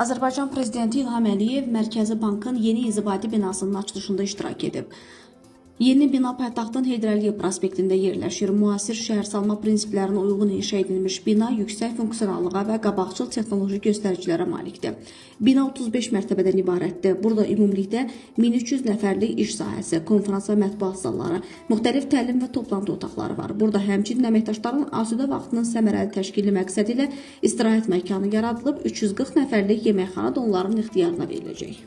Azərbaycan Prezidenti İlham Əliyev Mərkəzi Bankın yeni inzibati binasının açılışında iştirak edib. Yeni bina paytaxtın Heydər Əliyev prospektində yerləşir. Müasir şəhərsalma prinsiplərinə uyğun inşa edilmiş bina yüksək funksionallığa və qabaqcıl texnoloji göstəricilərə malikdir. Bina 35 mərtəbədən ibarətdir. Burada ümumilikdə 1300 nəfərlik iş sahəsi, konferans və mətbuat zalları, müxtəlif təlim və toplantı otaqları var. Burada həmçinin əməkdaşların asudə vaxtının səmərəli təşkili məqsədi ilə istirahət məkanı yaradılıb, 340 nəfərlik yeməkxana da onların ixtiyarına veriləcək.